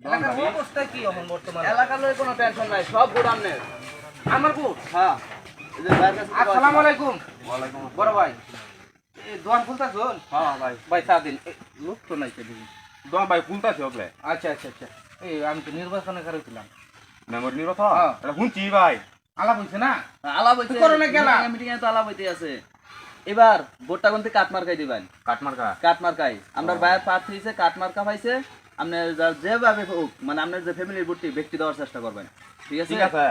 এলাকার অবস্থা কি এখন বর্তমানে? এলাকার লই কোনো টেনশন নাই, সব গুড় আমনের। আমার বুট। হ্যাঁ, এই যে ভাইয়ের কাছে আসসালামু আলাইকুম। ওয়ালাইকুম আসসালাম। বড় ভাই, এই দোকান খুলতাছুন? হ্যাঁ ভাই, ভাই চা দিন। লোক তো নাই সেদিন। দোয়া ভাই খুলতাছে ওগলে আচ্ছা আচ্ছা আচ্ছা। এই আমি তো নির্বাচনে কারছিলাম। মেমোরি নিরথা হ্যাঁ। এটা শুনছি ভাই। আলাপ হইছে না? আলাপ হইছে, তুই করোনা গেলা? মিটিং এ তো আলাপ হইতে আছে। এবার ভোটটা কোনতে কাটমার্কাই দিবেন। কাটমার্কা কাটমার্কাই আমরা ভাইয়ের প্রার্থী হইছে, কাটমার্কা পাইছে। আপনি যেভাবে হোক, মানে আপনার যে ফ্যামিলির ভোটটি ব্যক্তি দেওয়ার চেষ্টা করবেন, ঠিক আছে? ঠিক আছে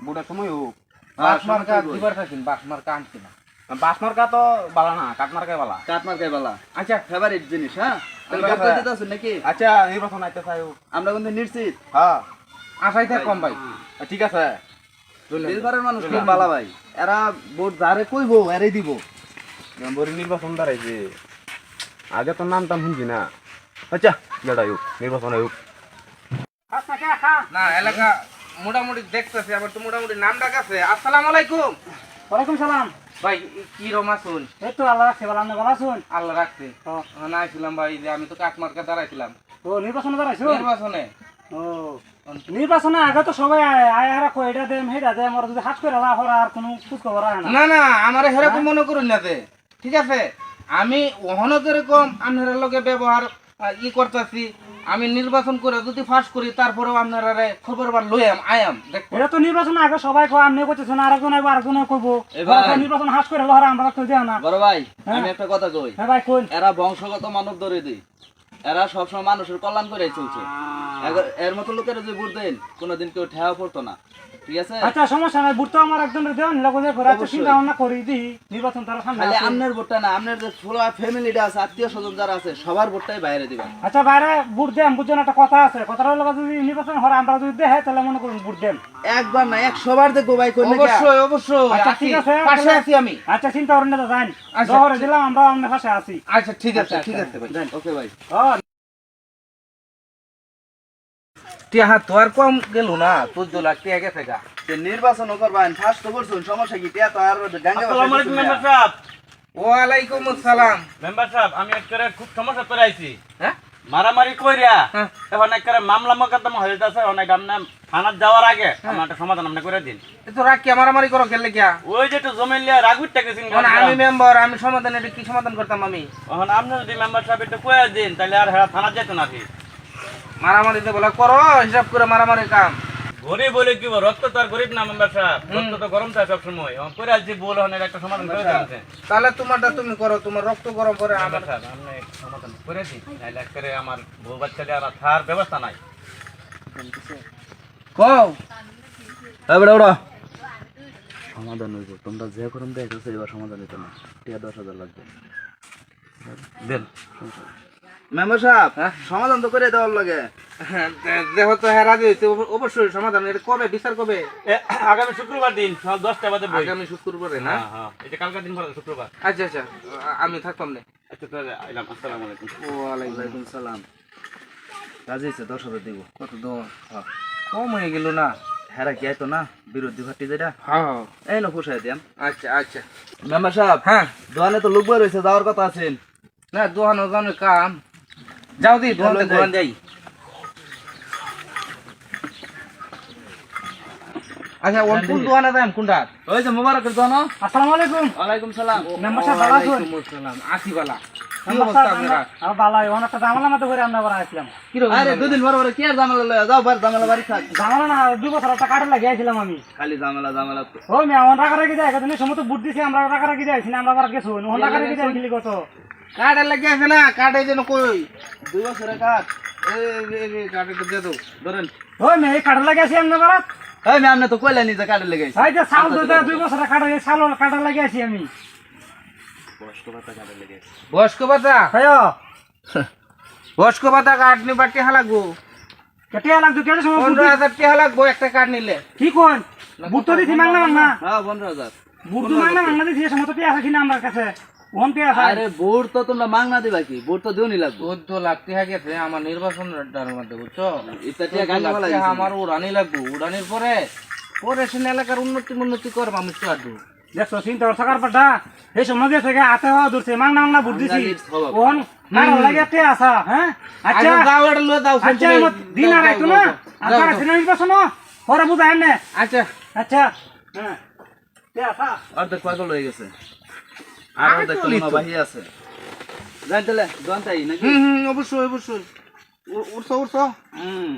বুড়ার সময় হোক। বাস মার্কা দিবার থাকেন, বাস মার্কা আনছি না। বাসমার্কা তো বালা না, কাটমার্কাই বালা। কাটমার্কাই বলা আচ্ছা ফেভারিট জিনিস। হ্যাঁ, ঠিক ভোট আছে। দিতে আছেন নাকি? আচ্ছা নির্বাচন আইতে চাই হোক। আমরা কিন্তু নিশ্চিত হ্যাঁ আশাই থাক কম ভাই। ঠিক আছে। দিলবারের মানুষ খুব ভালো ভাই। এরা ভোট যারে কইবো এরাই দিব। মেমোরি নির্বাচন দাঁড়াইছে, আগে তো নাম টাম শুনছি না। আচ্ছা যেটাই হোক, নির্বাচন হোক। না এলাকা মোটামুটি দেখতেছি, আবার তো মোটামুটি নাম ডাক আছে। আসসালামু আলাইকুম। ওয়ালাইকুম সালাম। ভাই কি রকম আছুন? এই তো আল্লাহ রাখছে, ভালো আপনি ভালো আছেন? আল্লাহ রাখছে। না আইছিলাম ভাই, যে আমি তো কাটমার্কা দাঁড়াইছিলাম ও নির্বাচনে দাঁড়াইছো? নির্বাচনে। ও নির্বাচনে আগে তো সবাই আয়া কয় এটা দেম হেটা দেম, ওরা যদি হাত করে হরা আর কোনো খোঁজ খবর হয় না। না না আমার সেরকম মনে করুন না যে, ঠিক আছে আমি ওহনো যেরকম আপনারা লোকে ব্যবহার ই করতেছি, আমি নির্বাচন করে যদি ফাঁস করি তারপরেও আপনারা খবর বার লই আয়াম দেখো। এটা তো নির্বাচনে আগে সবাই কয়, আপনি কইতেছেন আরেকজন আইবো আরেকজন কইবো, এবার- ওরা নির্বাচন হাস করে হরা আমরা তো দেও না। বড় ভাই, হ্যাঁ। আমি একটা কথা কই। হ্যাঁ ভাই কোন? এরা বংশগত মানব ধরে দিই, এরা সবসময় মানুষের কল্যাণ করে চলছে। এর মতো লোকের যদি ভোট দেন কোনোদিন কেউ ঠেয়া পড়তো না, ঠিক আছে? আচ্ছা সমস্যা নাই, বুট তো আমার একজনের দেও নিলা কোজে করে আচ্ছা অবশ্যই। চিন্তা ভাবনা করি দি নির্বাচন তারা সামনে খালি আছে। আপনার ভোটটা না, আপনার যে পুরো ফ্যামিলিটা আছে, আত্মীয় স্বজন যারা আছে, সবার ভোটটাই বাইরে দিবেন। আচ্ছা বাইরে বুট দেম, বুঝছেন একটা কথা আছে, কথাটা হলো যদি নির্বাচন হরা আমরা যদি দেয় তাহলে মনে করুন বুট দেম। একবার না 100 বার দেখবো ভাই, কই না? অবশ্যই অবশ্যই আচ্ছা, আছি, ঠিক আছে, পাশে তাহলে- আছি আমি। আচ্ছা চিন্তা করেন না যান, আচ্ছা, শহরে দিলাম আমরা আপনার পাশে আছি। আচ্ছা ঠিক আছে ঠিক আছে ভাই। ওকে ভাই। ও টিয়া হাত তো আর কম গেল না, 14 লাখ টিয়া গেছে গা। যে নির্বাচন করবেন ফার্স্ট তো করছুন, সমস্যা কি? টিয়া তো আর গাঙ্গে আসসালামু আলাইকুম মেম্বার সাহেব। ওয়ালাইকুম আসসালাম। মেম্বার সাহেব, আমি একবারে খুব সমস্যা করে আইছি। হ্যাঁ মারামারি কইরা হ্যাঁ। এখন একবারে মামলা মোকদ্দমা হয়ে যাচ্ছে। অনেক আপনি থানাত যাওয়ার আগে আমার একটা সমাধান আপনি করে দিন। এ তো রাগ কি মারামারি করো গেলে গিয়া? ওই যে একটু জমি লিয়া রাগুইটা গেছেন। মানে আমি মেম্বার, আমি সমাধান এটা কি সমাধান করতাম আমি? এখন আপনি যদি মেম্বার সাহেব একটু কয়ে দিন তাহলে আর হেরা থানাত যেত নাকি। মারামারিতে বলা করো, হিসাব করে মারামারি কাম। গরিব বলে কি বল, রক্ত তো আর গরিব না মেম্বার সাহেব, রক্ত তো গরম থাকে সবসময়। এখন করে আসছি বল, এখন এর একটা সমাধান করে দিন। তাহলে তোমারটা তুমি করো, তোমার রক্ত গরম করে আমার। মেম্বার সাহেব আপনি একটু সমাধান করে দিন, নাহলে একবারে আমার বউ বাচ্চা আর থার ব্যবস্থা নাই। কও এবারে ওরা সমাধান হইব, তোমরা যে করম দেখছো এবার সমাধান হইতো না। টিয়া 10,000 লাগবে। দেন। মেম্বার সাহেব, হ্যাঁ? সমাধান তো করে দেওয়ার লাগে। দেখো তো হ্যাঁ রাজি হয়েছে, অবশ্যই সমাধান। এটা কবে বিচার কবে? আগামী শুক্রবার দিন সকাল 10টা বাজে বই। আগামী শুক্রবারে না? হ্যাঁ হ্যাঁ, এটা কালকের দিন পরে শুক্রবার। আচ্ছা আচ্ছা, আমি থাকতাম না। আচ্ছা তাহলে আইলাম, আসসালামু আলাইকুম। ওয়ালাইকুম সালাম। রাজি হয়েছে, 10,000 দিব। কত দোষ কম হয়ে গেল না? হেরা কি আইতো না বিরোধী পার্টি যেটা, হ্যাঁ এই না পোষাই দিয়াম। আচ্ছা আচ্ছা। মেম্বার সাহেব, হ্যাঁ দোকানে তো লোক বের হয়েছে, যাওয়ার কথা আছেন। না দোহানো জানো কাম, যাও দি দোহান তাহলে দোহান যাই। আচ্ছা ওর কোন দোহানে যাই কোনটা? ওই যে মোবারকের দোকান। আসসালামু আলাইকুম। ওয়ালাইকুম সালাম। মেম্বার সাহেব ভালো আছেন? ওয়ালাইকুম আসসালাম। আসি বালা। কি মেম্বার অবস্থা সাহেব, আপনারা? আমরা ভালো, এখন একটা জামালা মতো করে আমরা বাড়া আসলাম। কি রকম? আরে দুদিন পরে পরে কি আর ঝামেলা লয়া যাও, বার ঝামেলা বাড়ি থাক। জামালা না, 2 বছর একটা কাটে লাগিয়েছিলাম আমি। খালি ঝামেলা ঝামেলা তো। ওই মেয়ে আমার টাকা রেখে দেয়, এতদিন সময় তো বুট দিছি, আমরা টাকা রেখে দিয়েছি না, আমরা আবার গেছো ওখান টাকা রেখে দেয় গেলি কত। কার্ড লাগে আছে না? কার্ডে যেন কই 2 বছরের কাজ। এই কার্ডে দিয়ে দাও। ধরেন ওই মেয়ে কাটে লাগিয়েছি আমরা বাড়া। এই মে আপনি তো কইলেন যে কাটে লেগেছে। এই যে চাল দুধ 2 বছরের কাটে, চাল কাটে লাগিয়েছি আমি। বয়স্ক ভাতা কাটে লেগেছে। বয়স্ক ভাতা? হ্যাঁ বয়স্ক ভাতা কার্ড নিবার টিহা লাগবো। কেটে লাগতো, কেটে সময় বুট 15,000 টিহা লাগবো একটা কার্ড নিলে। কি কোন বুট তো দিছি মাংনা মাংনা, হ্যাঁ 15,000। বুট তো মাংনা মাংনা দিছি, এ সময় তো পেয়ে আসি না আমার কাছে, ওখান পেয়ে আসা। আরে ভোট তো তোমরা মাংনা দিবা কি? ভোট তো দিওনি লাগবে। 14 লাখ টিহা গেছে আমার নির্বাচনের মধ্যে, বুঝছো? ইত্যাদি গাঙ্গা ফেলা আমার উড়ানি লাগবো, উড়ানির পরে পরে সে এলাকার উন্নতি করবো আমি তো আদু। দেখছো চিন্তা করছো কারবারটা এই সময় দিয়ে থেকে হাতে হওয়া ধরছে মাংনা মাংনা বুট দিছি বাঙালির স্বভাব। ওন মারা লাগে কে আসা হ্যাঁ আচ্ছা আচ্ছা যাও এটা লয়ে দাও আচ্ছা আমার দিন আর আইতো না আর তারা সিনেমা নির্বাচন পরে বুঝাই না আচ্ছা আচ্ছা হ্যাঁ কে আসা অর্ধেক পাগল হয়ে গেছে আর অর্ধেক তো মনে বাহি আছে যাই তাহলে দোকান তাই নাকি অবশ্যই অবশ্যই উঠছো উঠছো হুম